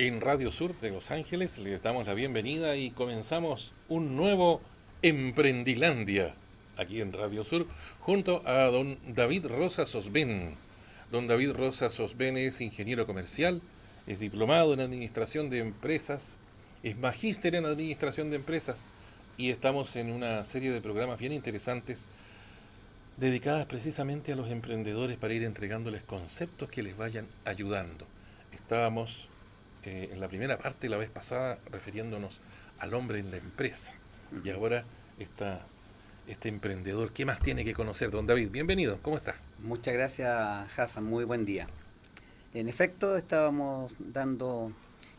En Radio Sur de Los Ángeles les damos la bienvenida y comenzamos un nuevo Emprendilandia aquí en Radio Sur junto a don David Rosa Sosben. Don David Rosa Sosben es ingeniero comercial, es diplomado en administración de empresas, es magíster en administración de empresas y estamos en una serie de programas bien interesantes dedicadas precisamente a los emprendedores para ir entregándoles conceptos que les vayan ayudando. Estábamos en la primera parte la vez pasada refiriéndonos al hombre en la empresa. Y ahora este emprendedor, ¿qué más tiene que conocer? Don David, bienvenido, ¿cómo está? Muchas gracias, Hassan. Muy buen día. En efecto, estábamos dando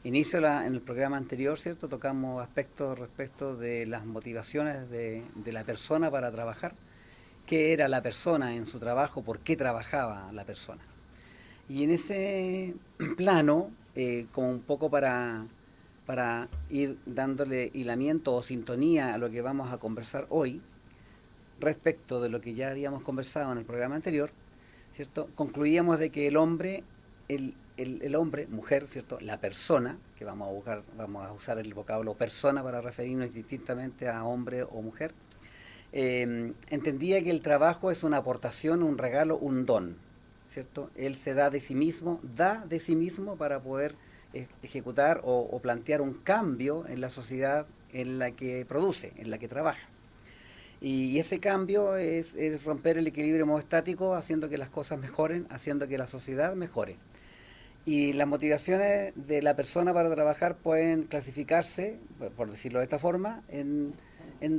inicio en el programa anterior, ¿cierto? Tocamos aspectos respecto de las motivaciones de la persona para trabajar. ¿Qué era la persona en su trabajo? ¿Por qué trabajaba la persona? Y en ese plano, como un poco para ir dándole hilamiento o sintonía a lo que vamos a conversar hoy, respecto de lo que ya habíamos conversado en el programa anterior, ¿cierto? Concluíamos de que el hombre, el hombre, mujer, ¿cierto? La persona, que vamos a usar el vocablo persona para referirnos distintamente a hombre o mujer, entendía que el trabajo es una aportación, un regalo, un don, ¿cierto? Él se da de sí mismo para poder ejecutar o plantear un cambio en la sociedad en la que produce, en la que trabaja. Y ese cambio es romper el equilibrio hemostático, haciendo que las cosas mejoren, haciendo que la sociedad mejore. Y las motivaciones de la persona para trabajar pueden clasificarse, por decirlo de esta forma, en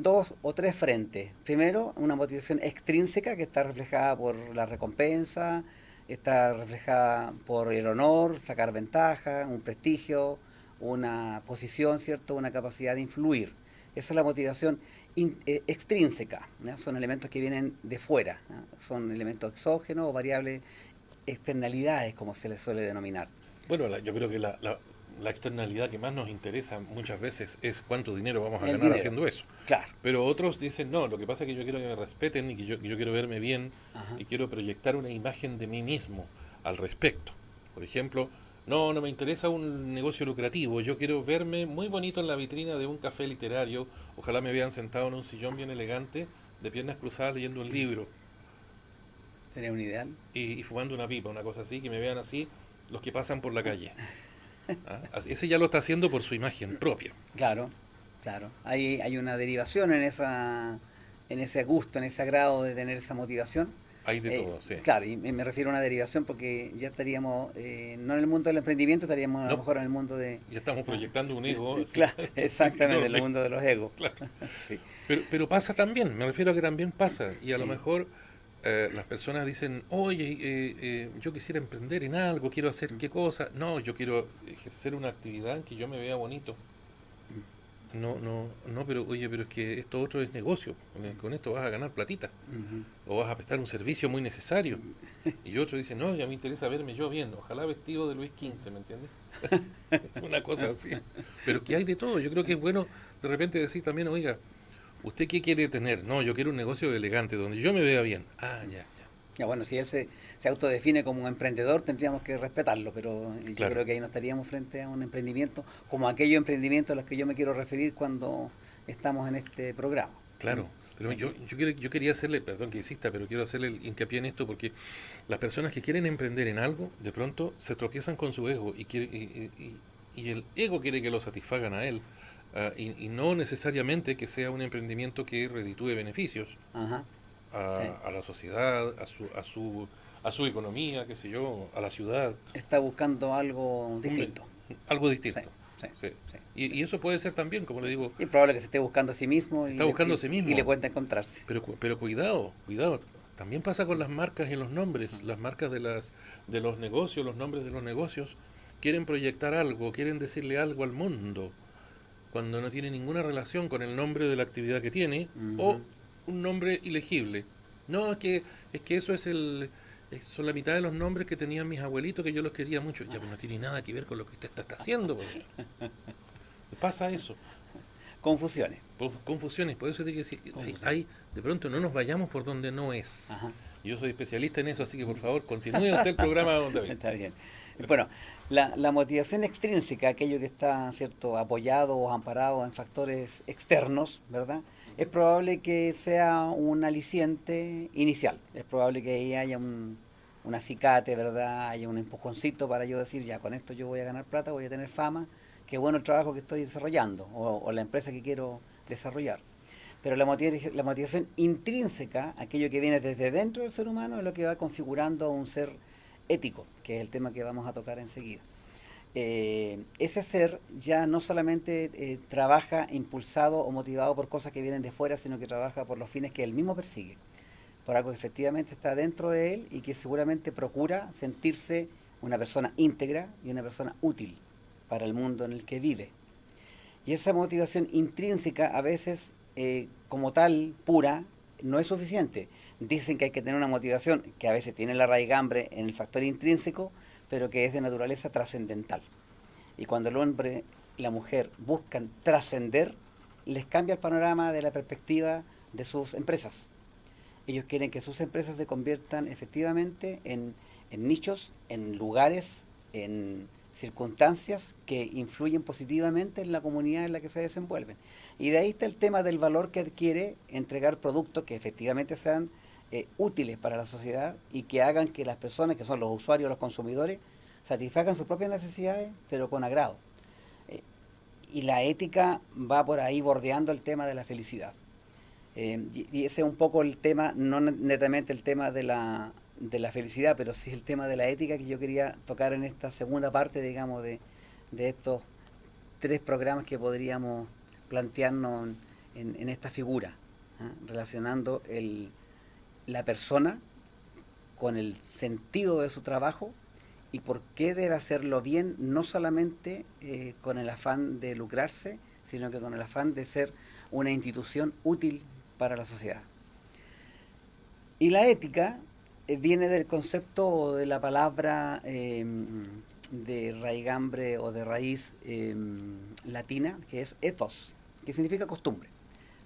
dos o tres frentes. Primero, una motivación extrínseca que está reflejada por la recompensa, está reflejada por el honor, sacar ventaja, un prestigio, una posición, ¿cierto? Una capacidad de influir. Esa es la motivación extrínseca, ¿no? Son elementos que vienen de fuera, ¿no? Son elementos exógenos o variables externalidades, como se les suele denominar. Bueno, yo creo que la externalidad que más nos interesa muchas veces es cuánto dinero vamos a El ganar dinero, haciendo eso. claro. Pero otros dicen, no, lo que pasa es que yo quiero que me respeten y que yo quiero verme bien Ajá. y quiero proyectar una imagen de mí mismo al respecto. Por ejemplo, no me interesa un negocio lucrativo, yo quiero verme muy bonito en la vitrina de un café literario, ojalá me vean sentado en un sillón bien elegante, de piernas cruzadas leyendo un libro Sería un ideal. y fumando una pipa, una cosa así, que me vean así los que pasan por la calle. ¿Ah? Ese ya lo está haciendo por su imagen propia. Claro, claro. Hay una derivación en ese gusto, en ese agrado de tener esa motivación. Hay de todo, sí. Claro, y me refiero a una derivación porque ya estaríamos, no en el mundo del emprendimiento, estaríamos a lo No, mejor en el mundo de... ya estamos proyectando un ego así, Claro, así exactamente, en el enorme. mundo de los egos. Claro. Sí, Pero pasa también, me refiero a que también pasa. Y a lo sí. mejor las personas dicen, oye, yo quisiera emprender en algo, quiero hacer qué cosa. No, yo quiero ejercer una actividad en que yo me vea bonito. No, pero oye, pero es que esto otro es negocio. Con esto vas a ganar platita. Ujú. O vas a prestar un servicio muy necesario. Y otro dice, no, ya me interesa verme yo bien. Ojalá vestido de Luis XV, ¿me entiendes? Una cosa así. Pero que hay de todo. Yo creo que es bueno de repente decir también, oiga, ¿usted qué quiere tener? No, yo quiero un negocio elegante, donde yo me vea bien. Ah, ya, Ya, bueno, si él se autodefine como un emprendedor, tendríamos que respetarlo, pero yo claro, creo que ahí no estaríamos frente a un emprendimiento como aquellos emprendimientos a los que yo me quiero referir cuando estamos en este programa. claro. Pero yo quería hacerle, perdón que insista, pero quiero hacerle el hincapié en esto porque las personas que quieren emprender en algo, de pronto se tropiezan con su ego y el ego quiere que lo satisfagan a él. Y no necesariamente que sea un emprendimiento que reditúe beneficios Ajá, sí. a la sociedad, a su economía, qué sé yo, a la ciudad. Está buscando algo Hombre, distinto. algo Sí, distinto. sí, Sí. sí. Y eso puede ser también, como le digo, Y es probable que se esté buscando a sí mismo se está buscando a sí y le mismo. cuesta encontrarse. Pero cuidado. También pasa con las marcas y los nombres. Las marcas de los negocios, los nombres de los negocios, quieren proyectar algo, quieren decirle algo al mundo, cuando no tiene ninguna relación con el nombre de la actividad que tiene, o Ujú. un nombre ilegible. No, es que eso son la mitad de los nombres que tenían mis abuelitos que yo los quería mucho. Ya, pero no tiene nada que ver con lo que usted está haciendo. Pues. Pasa eso. Confusiones. Confusiones, por eso hay que decir, Confusiones. de pronto no nos vayamos por donde no es. Ajá. Yo soy especialista en eso, así que por favor continúe usted el programa, don David. Está bien. Bueno, la motivación extrínseca, aquello que está, ¿cierto?, apoyado o amparado en factores externos, ¿verdad? Es probable que sea un aliciente inicial. Es probable que ahí haya un acicate, ¿verdad? Haya un empujoncito para yo decir, ya, con esto yo voy a ganar plata, voy a tener fama, qué bueno el trabajo que estoy desarrollando o la empresa que quiero desarrollar. Pero la motivación intrínseca, aquello que viene desde dentro del ser humano, es lo que va configurando a un ser ético, que es el tema que vamos a tocar enseguida. Ese ser ya no solamente trabaja impulsado o motivado por cosas que vienen de fuera, sino que trabaja por los fines que él mismo persigue, por algo que efectivamente está dentro de él y que seguramente procura sentirse una persona íntegra y una persona útil para el mundo en el que vive. Y esa motivación intrínseca a veces, como tal, pura, no es suficiente. Dicen que hay que tener una motivación que a veces tiene la raigambre en el factor intrínseco, pero que es de naturaleza trascendental. Y cuando el hombre y la mujer buscan trascender, les cambia el panorama de la perspectiva de sus empresas. Ellos quieren que sus empresas se conviertan efectivamente en nichos, en lugares, en circunstancias que influyen positivamente en la comunidad en la que se desenvuelven. Y de ahí está el tema del valor que adquiere entregar productos que efectivamente sean útiles para la sociedad y que hagan que las personas, que son los usuarios, los consumidores, satisfagan sus propias necesidades, pero con agrado. Eh, y la ética va por ahí bordeando el tema de la felicidad. Y ese es un poco el tema, no netamente el tema de la felicidad, pero sí el tema de la ética que yo quería tocar en esta segunda parte, digamos, de estos tres programas que podríamos plantearnos en esta figura, ¿ah? Relacionando la persona con el sentido de su trabajo y por qué debe hacerlo bien, no solamente con el afán de lucrarse, sino que con el afán de ser una institución útil para la sociedad. Y la ética viene del concepto de la palabra de raigambre o de raíz latina, que es ethos, que significa costumbre.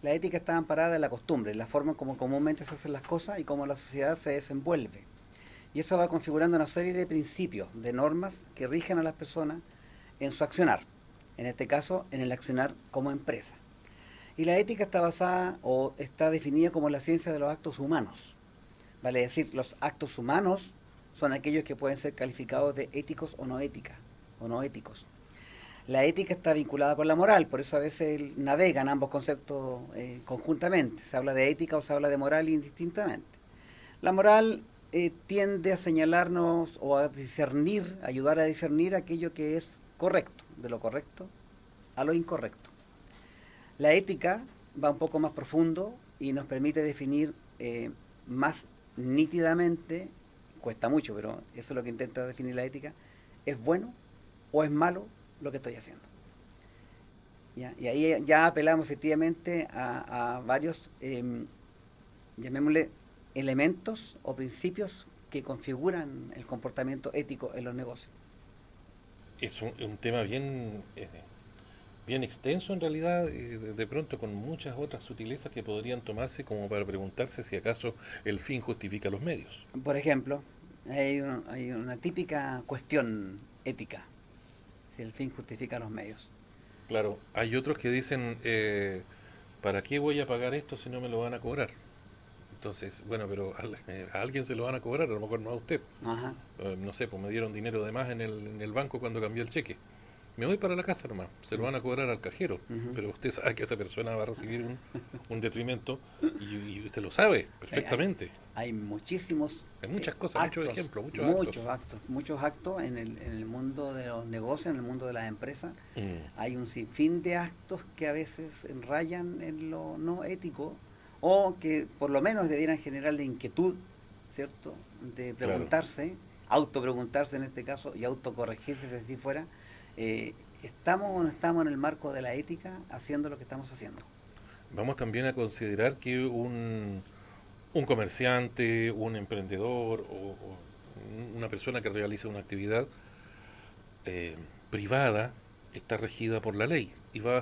La ética está amparada en la costumbre, en la forma como comúnmente se hacen las cosas y cómo la sociedad se desenvuelve. Y eso va configurando una serie de principios, de normas que rigen a las personas en su accionar. En este caso, en el accionar como empresa. Y la ética está basada o está definida como la ciencia de los actos humanos. Vale decir, los actos humanos son aquellos que pueden ser calificados de éticos o no éticos. La ética está vinculada con la moral, por eso a veces navegan ambos conceptos conjuntamente. Se habla de ética o se habla de moral indistintamente. La moral tiende a señalarnos o a discernir, ayudar a discernir aquello que es correcto, de lo correcto a lo incorrecto. La ética va un poco más profundo y nos permite definir más nítidamente, cuesta mucho, pero eso es lo que intenta definir la ética, ¿es bueno o es malo lo que estoy haciendo? ¿Ya? Y ahí ya apelamos efectivamente a varios, llamémosle, elementos o principios que configuran el comportamiento ético en los negocios. Es un tema bien extenso en realidad, de pronto con muchas otras sutilezas que podrían tomarse como para preguntarse si acaso el fin justifica los medios. Por ejemplo, hay una típica cuestión ética, si el fin justifica los medios. Claro, hay otros que dicen, ¿para qué voy a pagar esto si no me lo van a cobrar? Entonces, bueno, pero a alguien se lo van a cobrar, a lo mejor no a usted. Ajá. No sé, pues me dieron dinero de más en el banco cuando cambié el cheque. Me voy para la casa nomás, se lo van a cobrar al cajero, Ujú. pero usted sabe que esa persona va a recibir un detrimento y usted lo sabe Sí, hay, perfectamente. hay muchísimos Hay muchas cosas, muchos actos, ejemplos, muchos actos. muchos actos en el mundo de los negocios, en el mundo de las empresas. Mm, Hay un sinfín de actos que a veces rayan en lo no ético o que por lo menos debieran generarle inquietud, ¿cierto? De claro. preguntarse, autopreguntarse en este caso y autocorregirse si así fuera, ¿estamos o no estamos en el marco de la ética haciendo lo que estamos haciendo? Vamos también a considerar que un comerciante, un emprendedor o una persona que realiza una actividad eh, privada está regida por la ley y va a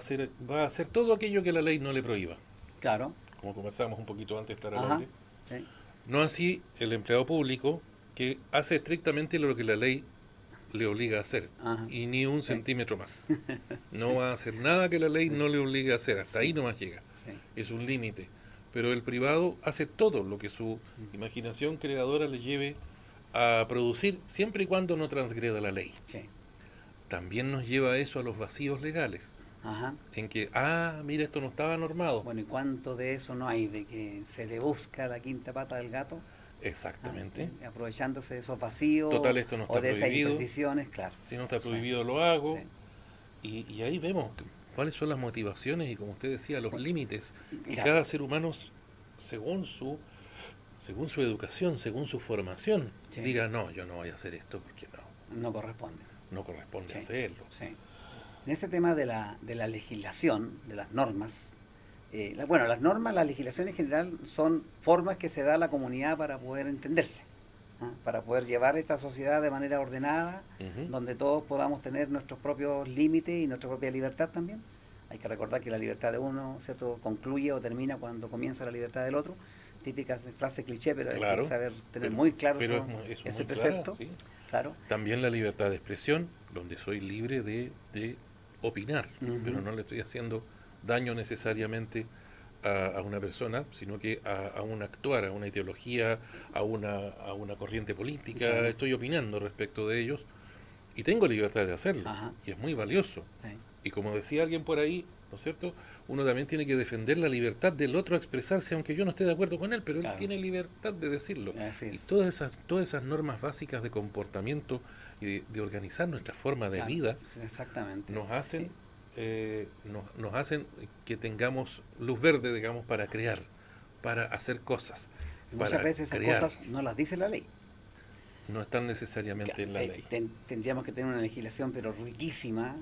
hacer todo aquello que la ley no le prohíba, Claro, como conversábamos un poquito antes de estar al ajá, aire. sí, No así el empleado público que hace estrictamente lo que la ley le obliga a hacer, Ajá. y ni un Sí. centímetro más. No Sí. va a hacer nada que la ley Sí. no le obligue a hacer, hasta Sí. ahí nomás llega. Sí. Es un límite. Pero el privado hace todo lo que su Mm. imaginación creadora le lleve a producir, siempre y cuando no transgreda la ley. Sí. También nos lleva a eso a los vacíos legales, Ajá. en que, mira, esto no estaba normado. Bueno, ¿y cuánto de eso no hay? De que se le busca la quinta pata del gato, Exactamente. aprovechándose de esos vacíos Total, esto no o está de esas prohibido. imprecisiones, claro. Si no está Sí. prohibido, lo hago. Sí. Y ahí vemos cuáles son las motivaciones y, como usted decía, los Bueno, límites. Y claro. cada ser humano, según su educación, según su formación, Sí. diga, no, yo no voy a hacer esto porque No corresponde. no corresponde Sí. hacerlo. Sí. En ese tema de la legislación, de las normas, bueno, las normas, la legislación en general son formas que se da a la comunidad para poder entenderse, para poder llevar esta sociedad de manera ordenada, Ujú. donde todos podamos tener nuestros propios límites y nuestra propia libertad también. Hay que recordar que la libertad de uno, ¿cierto?, concluye o termina cuando comienza la libertad del otro. Típica frase cliché, pero hay Claro, que saber tener pero, muy claro pero eso, es ese muy clara, precepto. ¿sí? Claro. También la libertad de expresión, donde soy libre de opinar, Ujú. pero no le estoy haciendo daño necesariamente a una persona, sino que a un actuar, a una ideología, a una corriente política. Claro. Estoy opinando respecto de ellos y tengo libertad de hacerlo, Ajá. y es muy valioso. Sí. Y como decía alguien por ahí, ¿no es cierto? Uno también tiene que defender la libertad del otro a expresarse, aunque yo no esté de acuerdo con él, pero Claro. él tiene libertad de decirlo. Así Y es. todas esas normas básicas de comportamiento y de organizar nuestra forma de Claro, vida exactamente. nos hacen, nos hacen que tengamos luz verde, digamos, para crear, para hacer cosas, Y muchas para veces esas crear. cosas no las dice la ley. No están necesariamente en la Sí, ley. tendríamos que tener una legislación, pero riquísima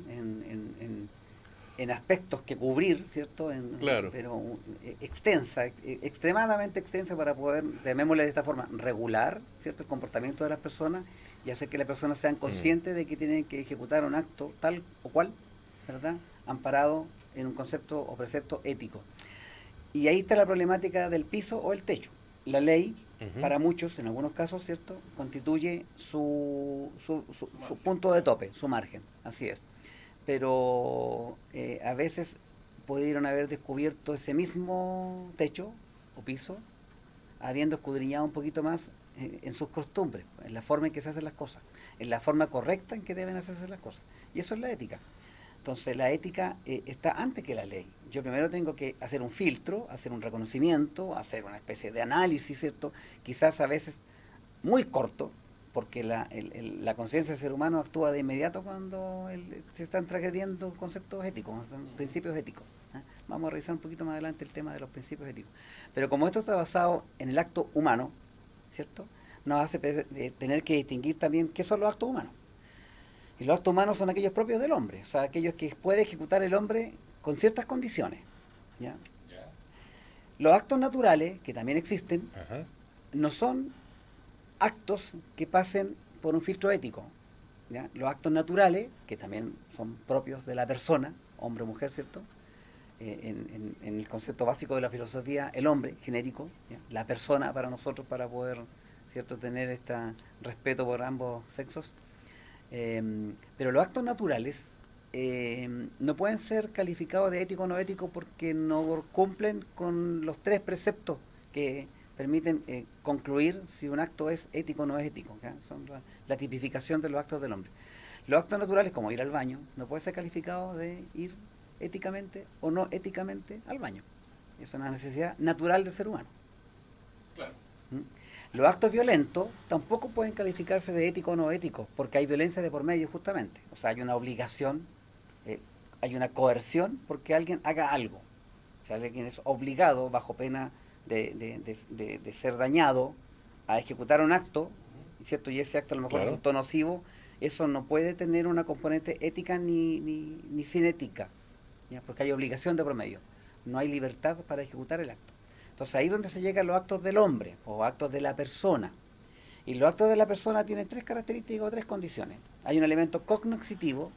en aspectos que cubrir, ¿cierto? Claro. Pero extensa, extremadamente extensa para poder, llamémosle de esta forma, regular, ¿cierto?, el comportamiento de las personas y hacer que las personas sean conscientes de que tienen que ejecutar un acto tal o cual, ¿verdad?, amparado en un concepto o precepto ético. Y ahí está la problemática del piso o el techo. La ley, Ujú. para muchos, en algunos casos, ¿cierto?, constituye su punto de tope, su margen, así es. Pero a veces pudieron haber descubierto ese mismo techo o piso, habiendo escudriñado un poquito más en sus costumbres, en la forma en que se hacen las cosas, en la forma correcta en que deben hacerse las cosas. Y eso es la ética. Entonces la ética está antes que la ley. Yo primero tengo que hacer un filtro, hacer un reconocimiento, hacer una especie de análisis, ¿cierto? Quizás a veces muy corto, porque la conciencia del ser humano actúa de inmediato cuando se están transgrediendo conceptos éticos, principios éticos. Vamos a revisar un poquito más adelante el tema de los principios éticos. Pero como esto está basado en el acto humano, ¿cierto?, nos hace tener que distinguir también qué son los actos humanos. Y los actos humanos son aquellos propios del hombre, o sea, aquellos que puede ejecutar el hombre con ciertas condiciones, ¿ya? Los actos naturales, que también existen, Ajá. no son actos que pasen por un filtro ético, ¿ya? Los actos naturales, que también son propios de la persona, hombre o mujer, ¿cierto?, en el concepto básico de la filosofía, el hombre genérico, ¿ya?, la persona para nosotros, para poder, ¿cierto?, tener este respeto por ambos sexos. Pero los actos naturales no pueden ser calificados de ético o no ético porque no cumplen con los tres preceptos que permiten concluir si un acto es ético o no es ético, ¿ya? Son la tipificación de los actos del hombre. Los actos naturales, como ir al baño, no puede ser calificado de ir éticamente o no éticamente al baño. Es una necesidad natural del ser humano. Claro. ¿Mm? Los actos violentos tampoco pueden calificarse de ético o no ético, porque hay violencia de por medio justamente. O sea, hay una obligación, hay una coerción porque alguien haga algo. O sea, alguien es obligado, bajo pena de ser dañado, a ejecutar un acto, ¿cierto? Y ese acto a lo mejor resultó nocivo. Eso no puede tener una componente ética ni sin ética, ¿ya? Porque hay obligación de por medio. No hay libertad para ejecutar el acto. Entonces ahí es donde se llegan los actos del hombre o actos de la persona. Y los actos de la persona tienen tres características o tres condiciones. Hay un elemento cognoscitivo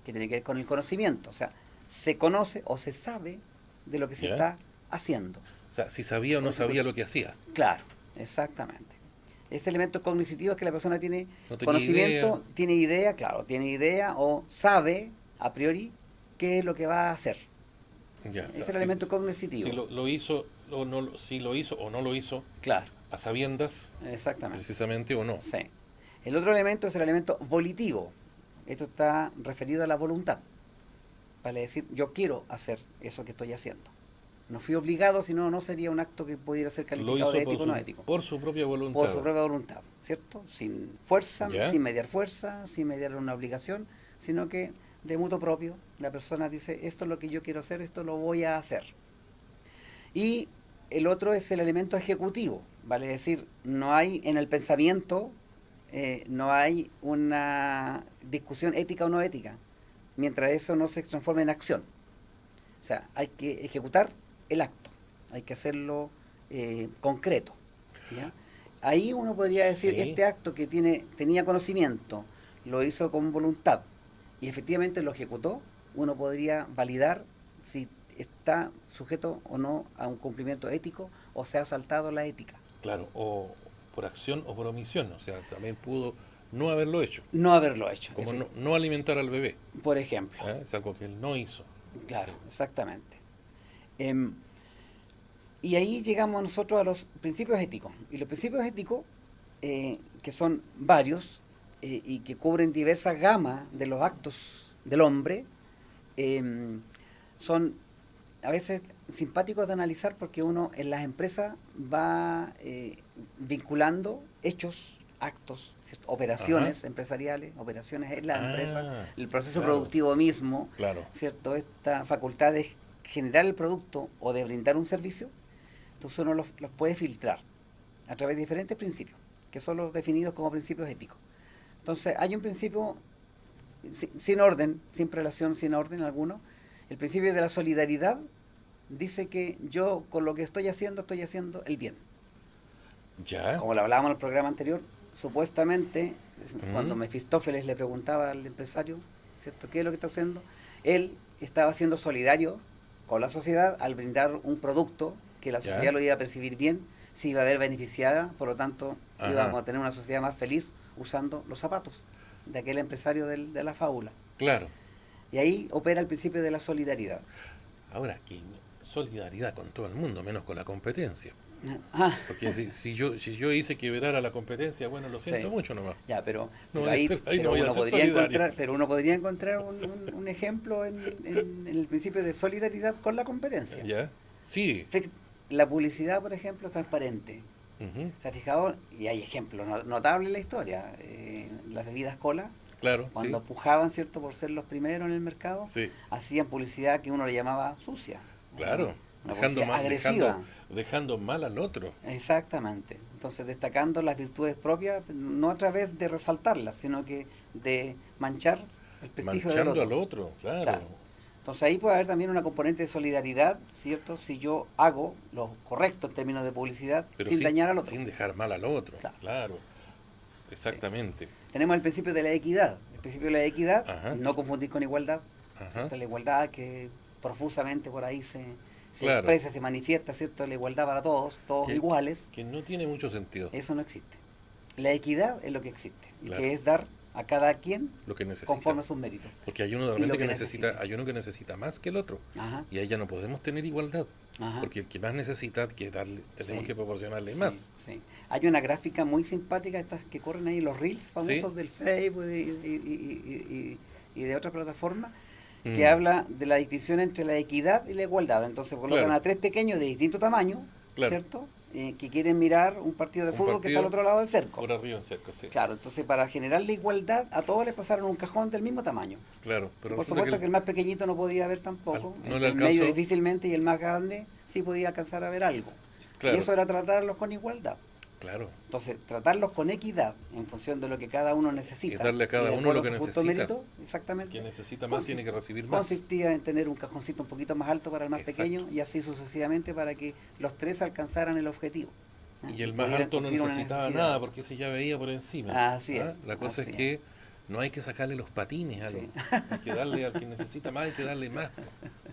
que tiene que ver con el conocimiento. O sea, se conoce o se sabe de lo que se está haciendo. O sea, si sabía o no sabía lo que hacía. Claro, exactamente. Ese elemento cognitivo es que la persona tiene No tenía conocimiento, idea. tiene idea, claro, tiene idea o sabe a priori qué es lo que va a hacer. Ya, o Ese es sea, el elemento cognitivo. si lo hizo o no, si lo hizo o no lo hizo Claro, a sabiendas, exactamente. precisamente o no. Sí. El otro elemento es el elemento volitivo. Esto está referido a la voluntad. Vale decir, yo quiero hacer eso que estoy haciendo. No fui obligado, sino no sería un acto que pudiera ser Lo calificado hizo de ético o no ético. por su propia Por voluntad. su propia voluntad, ¿cierto? Sin fuerza, ¿Ya? sin mediar una obligación, sino que de mutuo propio, la persona dice, esto es lo que yo quiero hacer, esto lo voy a hacer. Y el otro es el elemento ejecutivo, vale decir, no hay en el pensamiento, no hay una discusión ética o no ética, mientras eso no se transforme en acción. O sea, hay que ejecutar el acto, hay que hacerlo concreto. ¿Ya? Ahí uno podría decir, Sí, este acto que tenía conocimiento, lo hizo con voluntad y efectivamente lo ejecutó, uno podría validar si está sujeto o no a un cumplimiento ético o se ha saltado la ética. claro, o por acción o por omisión, o sea, también pudo no haberlo hecho, No haberlo hecho, como no alimentar al bebé, por ejemplo. es algo que él no hizo. Claro, exactamente. Em, y ahí llegamos nosotros a los principios éticos. Y los principios éticos, que son varios y que cubren diversas gamas de los actos del hombre, em, son a veces simpáticos de analizar porque uno en las empresas va vinculando hechos, actos, ¿cierto? Ajá. Operaciones empresariales, operaciones en las empresas, Ah, el proceso claro, productivo mismo, claro. ¿cierto? Esta facultad de generar el producto o de brindar un servicio, entonces uno los puede filtrar a través de diferentes principios, que son los definidos como principios éticos. Entonces hay un principio sin orden, sin relación, sin orden alguno. El principio de la solidaridad dice que yo con lo que estoy haciendo el bien. Ya. Como lo hablábamos en el programa anterior, supuestamente, cuando Mm, Mefistófeles le preguntaba al empresario, ¿cierto?, ¿qué es lo que está haciendo? Él estaba siendo solidario con la sociedad al brindar un producto que la ya. sociedad lo iba a percibir bien, se iba a ver beneficiada, por lo tanto Ajá. íbamos a tener una sociedad más feliz usando los zapatos de aquel empresario de la fábula. Claro. Y ahí opera el principio de la solidaridad. Ahora, aquí solidaridad con todo el mundo, menos con la competencia. Ah, Porque si yo hice que vedara la competencia, bueno, lo siento sí. mucho nomás. Ya, pero, No voy a ser, ahí no pero voy a uno ser podría solidario. encontrar, un ejemplo en el principio de solidaridad con la competencia. ¿Ya? Sí. La publicidad, por ejemplo, es transparente. Ujú, ¿Se ha fijado? Y hay ejemplos notables en la historia. Las bebidas cola, claro, sí. cuando pujaban, ¿cierto?, por ser los primeros en el mercado, Sí. hacían publicidad que uno le llamaba sucia. Claro. Una Dejando publicidad mal, agresiva. dejando mal al otro. Exactamente. Entonces, destacando las virtudes propias, no a través de resaltarlas, sino que de manchar el prestigio del Manchando otro. al otro, claro. Claro. Entonces, ahí puede haber también una componente de solidaridad, ¿cierto? Si yo hago lo correcto en términos de publicidad Pero sin dañar al otro. sin dejar mal al otro. Claro. Claro. Sí. Exactamente. Tenemos el principio de la equidad. El principio de la equidad, Ajá. no confundir con igualdad. Ajá. ¿Cierto? La igualdad que profusamente por ahí se Claro. expresa, se manifiesta, ¿cierto? La igualdad para todos, todos Que, iguales. que no tiene mucho sentido. Eso no existe. La equidad es lo que existe. Y Claro. que es dar a cada quien Lo que necesita. conforme a sus méritos. Porque hay uno Y realmente lo que que necesita, necesita. hay uno que necesita más que el otro. Ajá, Y ahí ya no podemos tener igualdad. ajá. Porque el que más necesita, tenemos Sí, que proporcionarle sí, más. sí. Hay una gráfica muy simpática, estas que corren ahí, los reels famosos Sí. del Facebook y de otras plataformas, que Mm, habla de la distinción entre la equidad y la igualdad. Entonces colocan claro, a tres pequeños de distinto tamaño, claro. ¿cierto? Que quieren mirar un partido de Un fútbol que está al partido otro lado del cerco. por arriba en cerco, sí. Claro, entonces para generar la igualdad a todos les pasaron un cajón del mismo tamaño. Claro, pero Por resulta supuesto que el más pequeñito no podía ver tampoco, no el le del medio alcanzó. difícilmente y el más grande sí podía alcanzar a ver algo. Y Claro, eso era tratarlos con igualdad. claro. Entonces, tratarlos con equidad en función de lo que cada uno Es necesita. darle a cada y de uno acuerdo lo que a su justo necesita. mérito, exactamente. Quien necesita más tiene que recibir más. Consistía en tener un cajoncito un poquito más alto para el más Exacto. pequeño y así sucesivamente para que los tres alcanzaran el objetivo. Y el más pudieran alto no cumplir una necesitaba necesidad. nada porque ese ya veía por encima. Así es. La cosa así es que no hay que sacarle los patines a Sí. hay que darle al que necesita más, hay que darle más.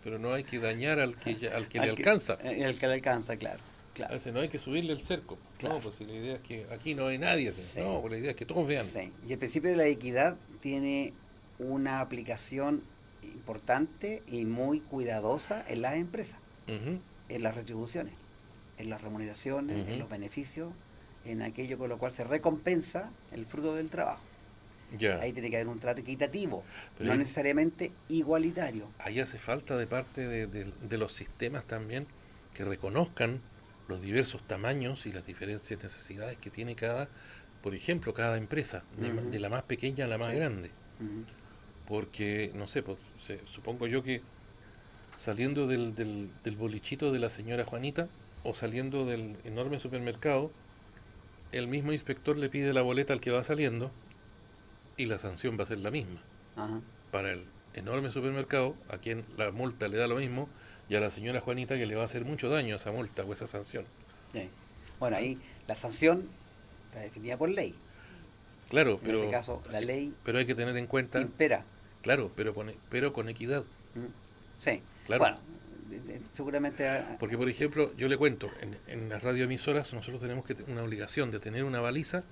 Pero no hay que dañar al que le al alcanza. el que le alcanza, claro. Claro. A veces no hay que subirle el cerco. Claro. No, pues si la idea es que aquí no hay nadie. Sí. No, pues la idea es que todos vean. Sí. Y el principio de la equidad tiene una aplicación importante y muy cuidadosa en las empresas, Ujú, en las retribuciones, en las remuneraciones, en ujú. los beneficios, en aquello con lo cual se recompensa el fruto del trabajo. Ya. Ahí tiene que haber un trato equitativo, Pero no ahí, necesariamente igualitario. ahí hace falta de parte de los sistemas también que reconozcan los diversos tamaños y las diferentes necesidades que tiene por ejemplo, cada empresa, Ujú. de la más pequeña a la más Sí. grande. Ujú. Porque, no sé, pues, supongo yo que saliendo del bolichito de la señora Juanita o saliendo del enorme supermercado, el mismo inspector le pide la boleta al que va saliendo y la sanción va a ser la misma. Ajá. Para el enorme supermercado, a quien la multa le da lo mismo, y a la señora Juanita que le va a hacer mucho daño esa multa o esa sanción. Sí. Bueno, ¿Ah? ahí la sanción está definida por ley. Claro, En ese caso, la ley pero hay que tener en cuenta, impera. claro, pero con equidad, ¿Mm? Sí. claro. Bueno, seguramente Porque, por ejemplo, yo le cuento, en las radioemisoras nosotros tenemos una obligación de tener una baliza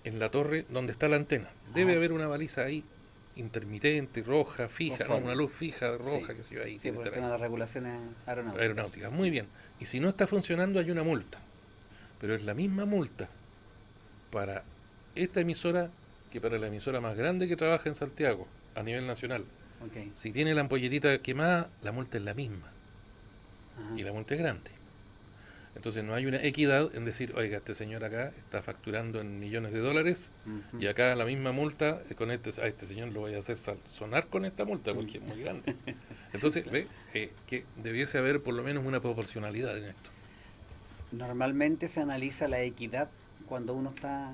en la torre donde está la antena. Debe ajá, haber una baliza ahí, intermitente, roja, fija, no, una conforme. luz fija, Sí. roja, que sé yo, ahí Sí, tiene por que el estar tema ahí. de las regulaciones aeronáuticas. Aeronáutica, muy bien. Y si no está funcionando hay una multa. Pero es la misma multa para esta emisora que para la emisora más grande que trabaja en Santiago, a nivel nacional. Ok. Si tiene la ampolletita quemada, la multa es la misma. Ajá. Y la multa es grande. Entonces no hay una equidad en decir, oiga, este señor acá está facturando en millones de dólares Ujú. y acá la misma multa, a este señor lo voy a hacer sonar con esta multa porque es muy grande. Entonces, Claro. ve que debiese haber por lo menos una proporcionalidad en esto. Normalmente se analiza la equidad cuando uno está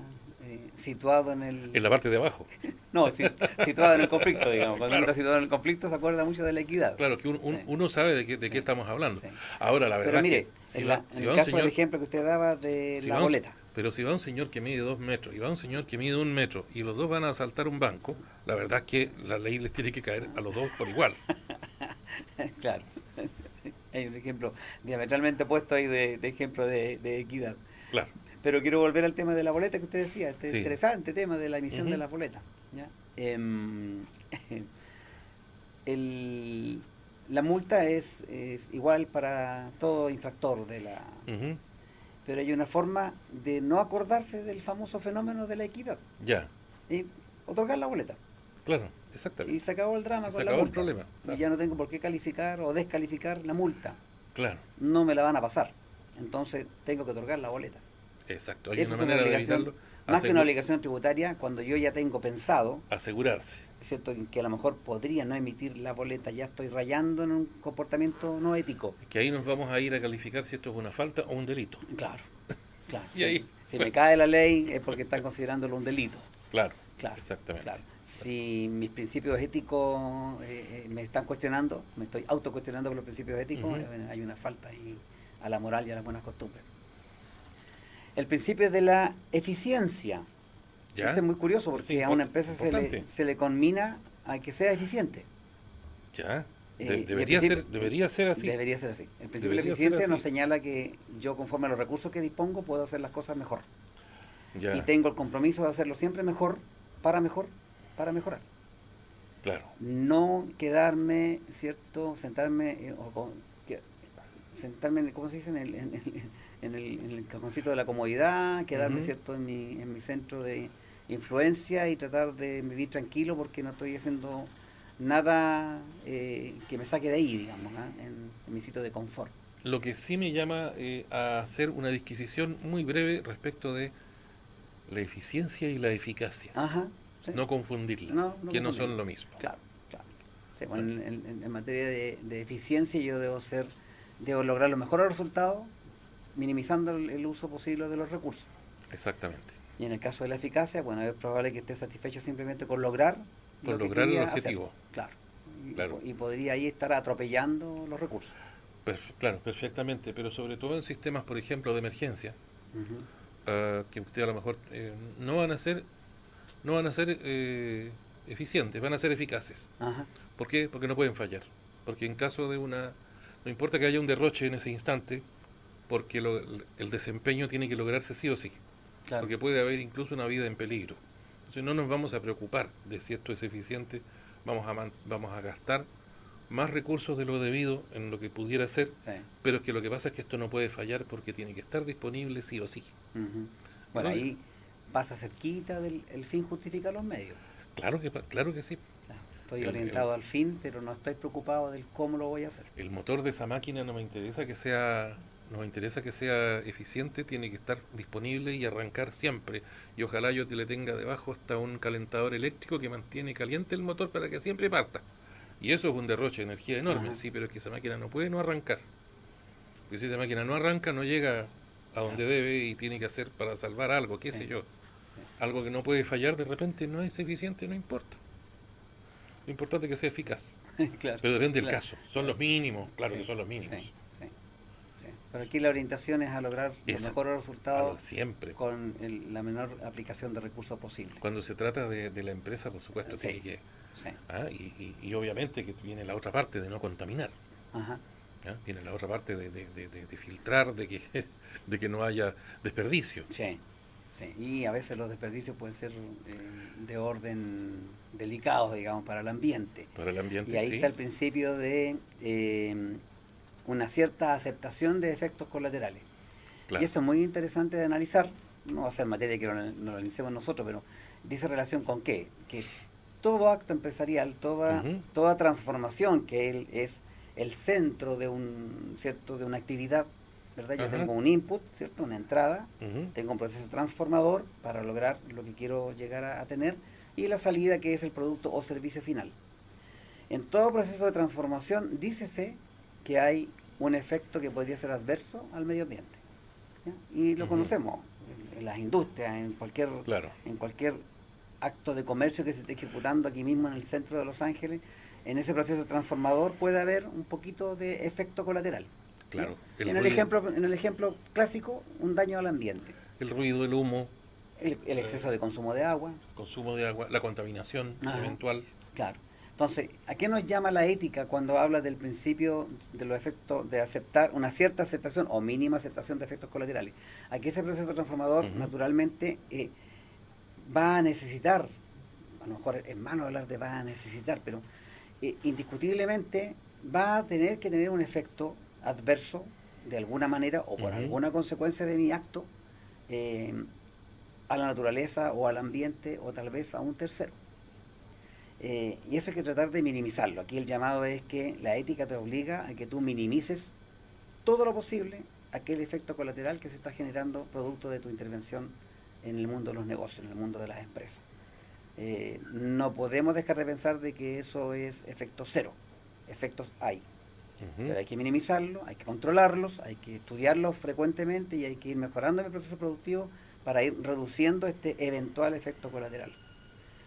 situado en En el... la parte de abajo. No, situado en el conflicto, digamos. Cuando uno Claro, está situado en el conflicto se acuerda mucho de la equidad. claro, que Sí, uno sabe de qué sí, estamos hablando. sí. Ahora, la Pero verdad es que mire, en si el va un caso del señor, ejemplo que usted daba de si la va un, boleta, pero si va un señor que mide 2 metros y va un señor que mide 1 metro y los dos van a asaltar un banco, la verdad es que la ley les tiene que caer a los dos por igual. claro, hay un ejemplo diametralmente opuesto ahí de ejemplo de equidad. Claro, Pero quiero volver al tema de la boleta que usted decía, este sí. interesante tema de la emisión de Ujú, las boletas. ¿Ya? Em, el- la multa es igual para todo infractor ujú, pero hay una forma de no acordarse del famoso fenómeno de la equidad ya, y otorgar la boleta. claro, Y exactamente. se acabó el Y drama se con la acabó el multa. problema. Y Claro, ya no tengo por qué calificar o descalificar la multa. claro, No me la van a pasar. Entonces tengo que otorgar la boleta. exacto. Hay Eso una es una manera de obligación, evitarlo, más que una obligación tributaria, cuando yo ya tengo pensado, asegurarse. ¿cierto? Que a lo mejor podría no emitir la boleta, ya estoy rayando en un comportamiento no ético. Que ahí nos vamos a ir a calificar si esto es una falta o un delito. Claro, claro. Y ahí, Si me cae la ley es porque están considerándolo un delito. claro, Claro, exactamente. claro. Si mis principios éticos me están cuestionando, me estoy autocuestionando por los principios éticos, Ujú. hay una falta ahí a la moral y a las buenas costumbres. El principio de la eficiencia. ¿Ya? Este es muy curioso Sí, porque a una empresa importante. se le conmina a que sea eficiente. ¿Ya? Y el Debería ser así. debería ser así. El principio de la Debería ser eficiencia nos así. señala que yo, conforme a los recursos que dispongo, puedo hacer las cosas mejor. Y Ya, tengo el compromiso de hacerlo siempre mejor, para mejorar. claro. No quedarme, ¿cierto? Sentarme, sentarme, ¿cómo se dice? En el cajoncito de la comodidad, quedarme, Ujú. ¿cierto? En mi centro de influencia y tratar de vivir tranquilo porque no estoy haciendo nada que me saque de ahí, digamos, ¿ah? En mi sitio de confort. Lo que sí me llama a hacer una disquisición muy breve respecto de la eficiencia y la eficacia. Ajá, sí. No confundirlas, No que no confundirlo. son lo mismo. Claro, claro. Sí, ¿Ah? bueno, en materia de eficiencia yo debo lograr los mejores resultados minimizando el uso posible de los recursos. Exactamente. Y en el caso de la eficacia, bueno, es probable que esté satisfecho simplemente con lograr Por lo que lograr el quería objetivo. hacer. Claro. Claro. Y podría ahí estar atropellando los recursos. Claro, perfectamente. Pero sobre todo en sistemas, por ejemplo, de emergencia, Ujú. que usted a lo mejor no van a ser eficientes, van a ser eficaces. Ajá. ¿Por qué? Porque no pueden fallar. Porque en caso de no importa que haya un derroche en ese instante, porque el desempeño tiene que lograrse sí o sí, Claro. porque puede haber incluso una vida en peligro. Entonces no nos vamos a preocupar de si esto es eficiente, vamos a gastar más recursos de lo debido en lo que pudiera ser, Sí. pero es que lo que pasa es que esto no puede fallar porque tiene que estar disponible sí o sí. Ujú. Bueno, Entonces, ahí pasa cerquita del el fin justifica los medios. claro que sí. Claro, estoy El, el, orientado al fin, pero no estoy preocupado del cómo lo voy a hacer. el motor de esa máquina no me interesa que sea eficiente, tiene que estar disponible y arrancar siempre. Y ojalá yo te le tenga debajo hasta un calentador eléctrico que mantiene caliente el motor para que siempre parta. Y eso es un derroche de energía enorme, Ajá, sí, pero es que esa máquina no puede no arrancar. Porque si esa máquina no arranca, no llega a claro, donde debe y tiene que hacer para salvar algo, qué sí, sé yo. sí. Algo que no puede fallar de repente no es eficiente, no importa. Lo importante es que sea eficaz. Claro, Pero depende del claro, caso. Son claro. los mínimos, claro que Sí, son los sí, mínimos. sí, sí. Pero aquí la orientación es a lograr los Es mejores a lo resultados siempre. con la menor aplicación de recursos posible. Cuando se trata de la empresa, por supuesto, tiene Sí, que... sí. y obviamente que viene la otra parte de no contaminar. Ajá. Viene la otra parte de filtrar, de que no haya desperdicio. Sí, sí. Y a veces los desperdicios pueden ser de orden delicado, digamos, para el ambiente. Para el Y ambiente, ahí está sí, el principio de una cierta aceptación de efectos colaterales. Y claro. eso es muy interesante de analizar. No va a ser materia que lo analicemos nosotros, pero dice relación con qué. Que todo acto empresarial, Ujú, toda transformación es el centro de cierto, de una actividad, ¿verdad? Yo ajá, tengo un input, ¿cierto? Una entrada, ujú, tengo un proceso transformador para lograr lo que quiero llegar a tener y la salida que es el producto o servicio final. En todo proceso de transformación, dícese que hay un efecto que podría ser adverso al medio ambiente. ¿Ya? Y lo ujú, conocemos en las industrias, claro. en cualquier acto de comercio que se esté ejecutando aquí mismo en el centro de Los Ángeles. En ese proceso transformador puede haber un poquito de efecto colateral. ¿Ya? Claro, el ruido, En el ejemplo clásico, un daño al ambiente, el humo, el exceso de consumo de agua. consumo de agua, la contaminación Ajá, eventual. claro. Entonces, ¿a qué nos llama la ética cuando habla del principio de los efectos de aceptar una cierta aceptación o mínima aceptación de efectos colaterales? Aquí ese proceso transformador Ujú, naturalmente va a necesitar, a lo mejor es malo hablar de va a necesitar, pero indiscutiblemente va a tener que tener un efecto adverso de alguna manera o por ujú, alguna consecuencia de mi acto eh, a la naturaleza o al ambiente o tal vez a un tercero. Y eso hay que tratar de minimizarlo. Aquí el llamado es que la ética te obliga a que tú minimices todo lo posible aquel efecto colateral que se está generando producto de tu intervención en el mundo de los negocios, en el mundo de las empresas. No podemos dejar de pensar de que eso es efecto cero. Efectos hay, ujú. pero hay que minimizarlos, hay que controlarlos, hay que estudiarlos frecuentemente y hay que ir mejorando el proceso productivo para ir reduciendo este eventual efecto colateral.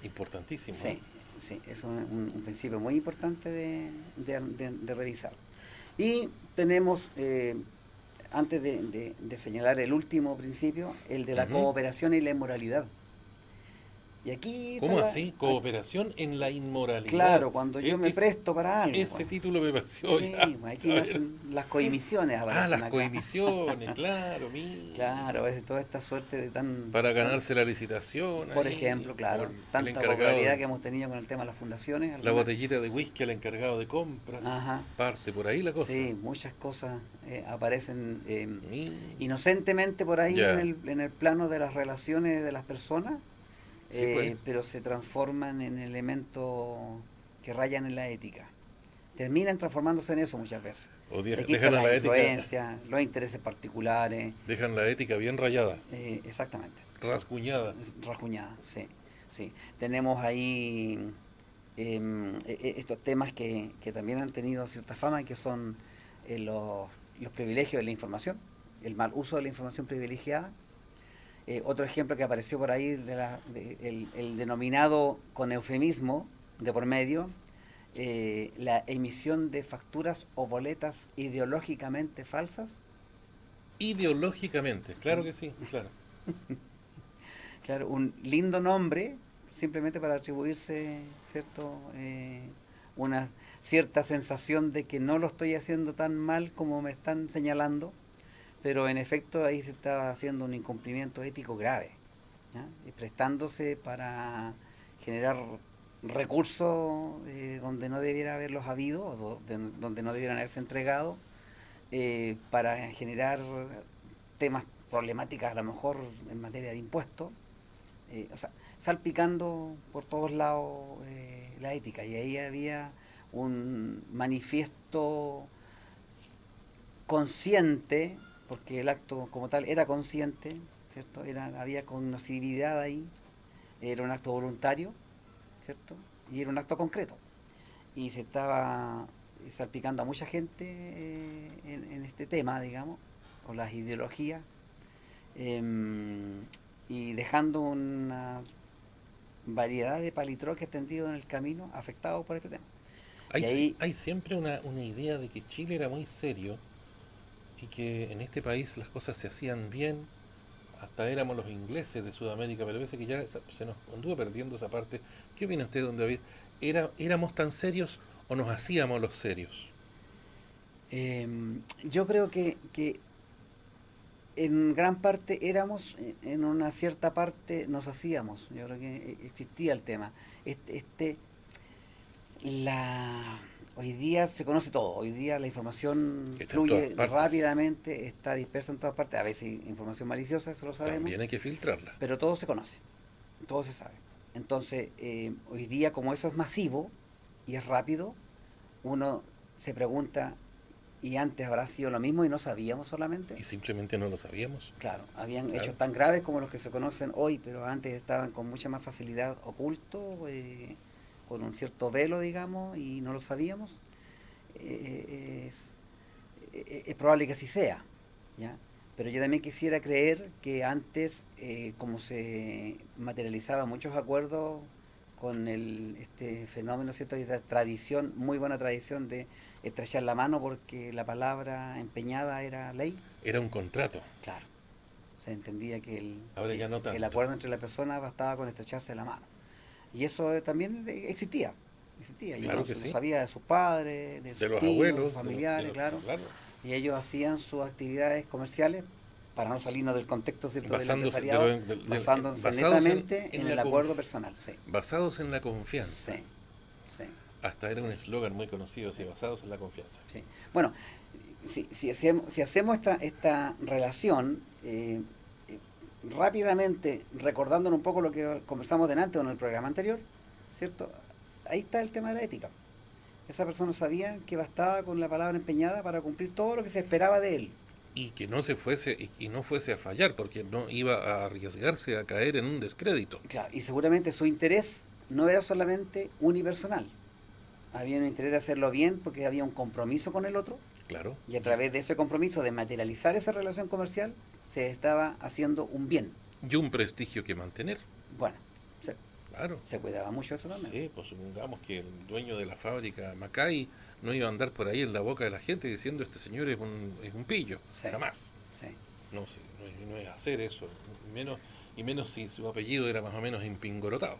Importantísimo, ¿eh? Sí, sí, es un principio muy importante de revisar. Y tenemos, antes de señalar el último principio, el de la Ujú. cooperación y la inmoralidad. Y aquí está ¿Cómo así? Cooperación en la inmoralidad. claro, cuando yo me Es, presto para algo, ese pues. título me pareció ya. Sí, pues aquí A ver. nacen las coimisiones, Ah, aparecen las acá. coimisiones, claro, mira. Claro, a veces toda esta suerte de Para ganarse la licitación por ahí, ejemplo, o claro, el tanta encargado popularidad de que hemos tenido con el tema de las fundaciones, la algunas, botellita de whisky al encargado de compras. ajá, Parte por ahí la cosa. sí, muchas cosas aparecen Mm, inocentemente por ahí ya, en el plano de las relaciones de las personas, sí pues. pero se transforman en elementos que rayan en la ética. Terminan transformándose en eso muchas veces. O Y aquí dejan están a las la ética, influencias, los intereses particulares, dejan la ética bien rayada, exactamente, rasguñada. rajuñadas, sí, sí. Tenemos ahí estos temas que también han tenido cierta fama y que son los privilegios de la información, el mal uso de la información privilegiada. Otro ejemplo que apareció por ahí, el denominado con eufemismo de por medio, la emisión de facturas o boletas ideológicamente falsas. Ideológicamente, claro que sí, claro. Claro, un lindo nombre simplemente para atribuirse, ¿cierto? Una cierta sensación de que no lo estoy haciendo tan mal como me están señalando, pero en efecto ahí se estaba haciendo un incumplimiento ético grave, ¿ya? Y prestándose para generar recursos donde no debiera haberlos habido, o donde no debieran haberse entregado, para generar temas problemáticas a lo mejor en materia de impuestos, o sea, salpicando por todos lados la ética. Y ahí había un manifiesto consciente, porque el acto como tal era consciente, ¿cierto? Había cognoscibilidad ahí, era un acto voluntario, ¿cierto? Y era un acto concreto. Y se estaba salpicando a mucha gente en este tema, digamos, con las ideologías, y dejando una variedad de palitroques tendidos en el camino afectados por este tema. Y ahí, Hay siempre una idea de que Chile era muy serio y que en este país las cosas se hacían bien, hasta éramos los ingleses de Sudamérica, pero parece que ya se nos anduvo perdiendo esa parte. ¿Qué opina usted, don David? ¿Éramos tan serios o nos hacíamos los serios? yo creo que en gran parte éramos, en una cierta parte nos hacíamos. Yo creo que existía el tema. Este, la, hoy día se conoce todo. Hoy día la información Está en todas fluye partes. rápidamente, está dispersa en todas partes. A veces información maliciosa, eso lo sabemos, También hay que filtrarla. pero todo se conoce, todo se sabe. Entonces, hoy día como eso es masivo y es rápido, uno se pregunta, ¿y antes habrá sido lo mismo y no sabíamos solamente? Y simplemente no lo sabíamos. Claro, habían Claro. hechos tan graves como los que se conocen hoy, pero antes estaban con mucha más facilidad ocultos, con un cierto velo, digamos, y no lo sabíamos. Es, es probable que así sea, ¿ya? Pero yo también quisiera creer que antes, como se materializaban muchos acuerdos con este fenómeno, ¿cierto? Y esta tradición, muy buena tradición de estrechar la mano porque la palabra empeñada era ley. Era un contrato. Claro, se entendía Ahora ya no que el tanto. acuerdo entre las personas bastaba con estrecharse la mano. Y eso también existía, y uno Claro que se lo sí. sabía de sus padres, de De sus los tíos, sus abuelos, familiares, claro, claro. y ellos hacían sus actividades comerciales para no salirnos del contexto, ¿cierto?, del Basándose, empresariado, basándose netamente en el acuerdo personal. Sí, basados en la confianza. sí, sí, Hasta era sí, un eslogan muy conocido, sí, así, basados en la confianza. sí. Bueno, si hacemos esta relación, rápidamente, recordándonos un poco lo que conversamos delante en el programa anterior, ¿cierto? Ahí está el tema de la ética. Esa persona sabía que bastaba con la palabra empeñada para cumplir todo lo que se esperaba de él. Y que no se fuese, y no fuese a fallar, porque no iba a arriesgarse a caer en un descrédito. Claro, y seguramente su interés no era solamente unipersonal. Había un interés de hacerlo bien porque había un compromiso con el otro, Claro. y a través de ese compromiso de materializar esa relación comercial se estaba haciendo un bien. Y un prestigio que mantener. Bueno, se, Claro. se cuidaba mucho eso también. Sí, pues supongamos que el dueño de la fábrica Macay no iba a andar por ahí en la boca de la gente diciendo este señor es un pillo. Sí, Jamás. sí. No, sí, no es hacer eso. Menos, y menos si su apellido era más o menos empingorotado.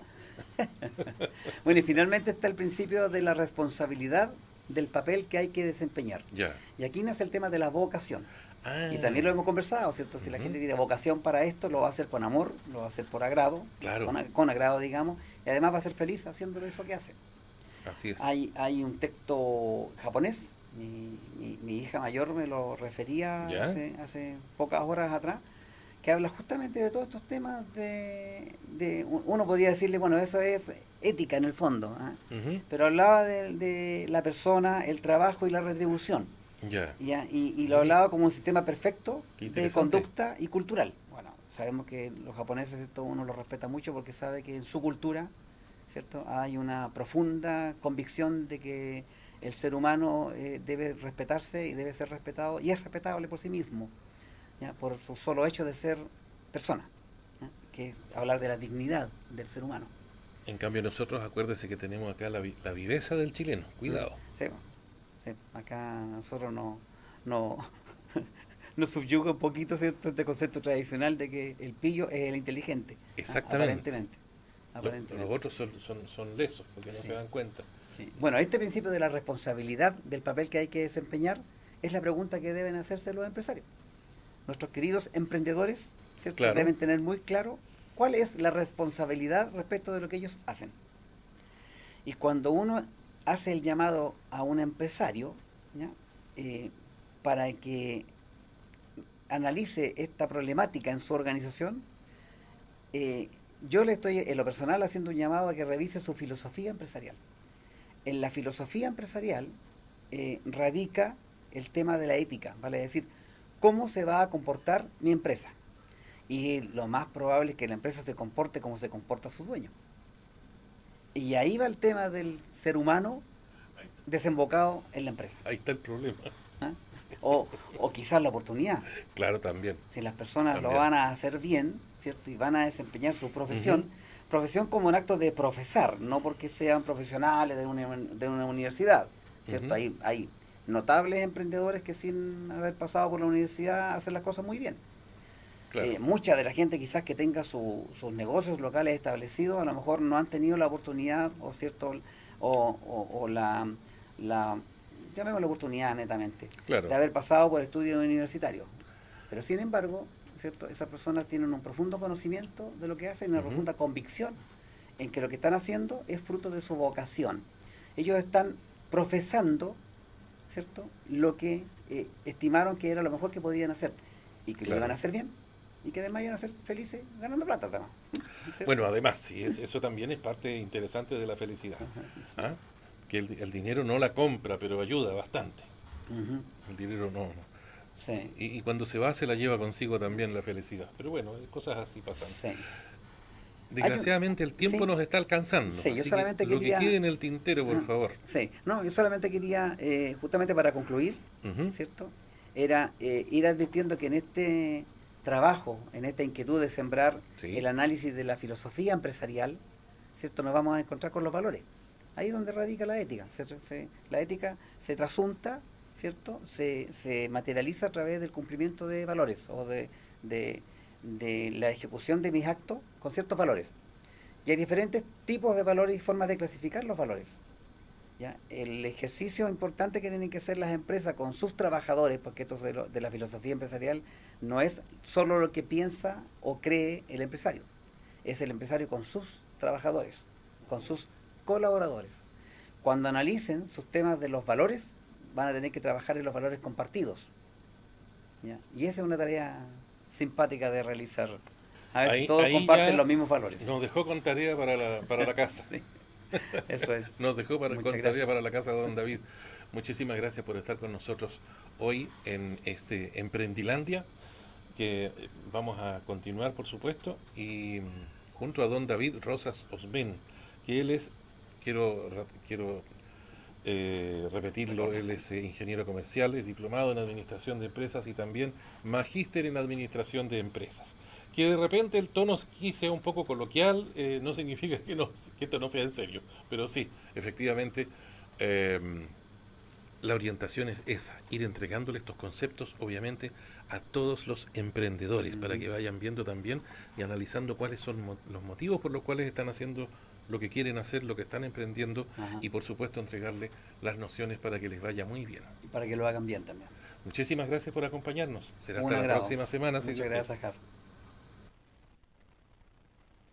Bueno, y finalmente está el principio de la responsabilidad del papel que hay que desempeñar. Ya. Y aquí nace el tema de la vocación. Ah, Y también lo hemos conversado, ¿cierto? Si la ujú, gente tiene vocación para esto, lo va a hacer con amor, lo va a hacer por agrado, claro, con agrado, digamos, y además va a ser feliz haciendo eso que hace. así es. Hay un texto japonés, mi hija mayor me lo refería ¿Ya? hace pocas horas atrás, que habla justamente de todos estos temas uno podría decirle, bueno, eso es ética en el fondo, ¿ah? Ujú, Pero hablaba de la persona, el trabajo y la retribución. ya. Y lo Mire, hablaba como un sistema perfecto qué de interesante. conducta y cultural. Bueno, sabemos que los japoneses esto uno lo respeta mucho porque sabe que en su cultura, ¿cierto?, hay una profunda convicción de que el ser humano debe respetarse y debe ser respetado y es respetable por sí mismo, ¿ya?, por su solo hecho de ser persona, ¿ya?, que es hablar de la dignidad del ser humano. En cambio nosotros, acuérdese que tenemos acá la viveza del chileno. ¿Mm? Cuidado. Sí, sí, acá nosotros no, nos subyuga un poquito, ¿cierto?, este concepto tradicional de que el pillo es el inteligente. Exactamente. Aparentemente. Los Aparentemente. otros son lesos, porque no Sí, se dan cuenta. sí. Bueno, este principio de la responsabilidad del papel que hay que desempeñar es la pregunta que deben hacerse los empresarios. nuestros queridos emprendedores, ¿cierto? Claro. Deben tener muy claro cuál es la responsabilidad respecto de lo que ellos hacen. Y cuando uno hace el llamado a un empresario, ¿ya? Para que analice esta problemática en su organización, yo le estoy en lo personal haciendo un llamado a que revise su filosofía empresarial. En la filosofía empresarial radica el tema de la ética, vale decir, cómo se va a comportar mi empresa. Y lo más probable es que la empresa se comporte como se comporta su dueño. Y ahí va el tema del ser humano desembocado en la empresa. Ahí está el problema. ¿Ah? O quizás la oportunidad. Claro, también. Si las personas También. lo van a hacer bien, ¿cierto? Y van a desempeñar su profesión, profesión como un acto de profesar, no porque sean profesionales de una universidad, ¿cierto? Hay notables emprendedores que sin haber pasado por la universidad hacen las cosas muy bien. Claro. Mucha de la gente quizás que tenga sus negocios locales establecidos a lo mejor no han tenido la oportunidad o la llamémosla oportunidad netamente, Claro. de haber pasado por estudios universitarios. Pero sin embargo, ¿cierto? Esas personas tienen un profundo conocimiento de lo que hacen y una profunda convicción en que lo que están haciendo es fruto de su vocación. Ellos están profesando, ¿cierto?, lo que estimaron que era lo mejor que podían hacer y que lo iban a hacer bien y que además iban a ser felices ganando plata además. ¿Cierto? Bueno, además, sí, eso también es parte interesante de la felicidad. Sí. ¿Ah? Que el dinero no la compra, pero ayuda bastante. El dinero no. Sí. Y cuando se va, se la lleva consigo también la felicidad. Pero bueno, cosas así pasan. Sí. Desgraciadamente el tiempo nos está alcanzando. Sí, yo así solamente que quería... lo que quede en el tintero, por favor. Sí, no, yo solamente quería, justamente para concluir, ¿cierto? Era ir advirtiendo que en este trabajo, en esta inquietud de sembrar el análisis de la filosofía empresarial, ¿cierto? Nos vamos a encontrar con los valores. Ahí es donde radica la ética. La ética se trasunta, ¿cierto? Se materializa a través del cumplimiento de valores o de la ejecución de mis actos con ciertos valores. Y hay diferentes tipos de valores y formas de clasificar los valores. ¿Ya? El ejercicio importante que tienen que hacer las empresas con sus trabajadores, porque esto de la filosofía empresarial no es solo lo que piensa o cree el empresario, es el empresario con sus trabajadores, con sus colaboradores. Cuando analicen sus temas de los valores, van a tener que trabajar en los valores compartidos. ¿Ya? Y esa es una tarea simpática de realizar. A ver si todos comparten los mismos valores. Nos dejó con tarea para la casa. Sí, eso es. Nos dejó con Muchas tarea gracias. para la casa, don David. Muchísimas gracias por estar con nosotros hoy en este Emprendilandia, que vamos a continuar, por supuesto, y junto a don David Rosas Osben, que él es, quiero repetirlo, él es ingeniero comercial, es diplomado en administración de empresas y también magíster en administración de empresas. Que de repente el tono aquí sea un poco coloquial, no significa que esto no sea en serio, pero sí, efectivamente, la orientación es esa, ir entregándole estos conceptos, obviamente, a todos los emprendedores, para que vayan viendo también y analizando cuáles son los motivos por los cuales están haciendo lo que quieren hacer, lo que están emprendiendo, y por supuesto entregarle las nociones para que les vaya muy bien. Y para que lo hagan bien también. Muchísimas gracias por acompañarnos. Será Un hasta agrado. la próxima semana. Muchas gracias, Jason.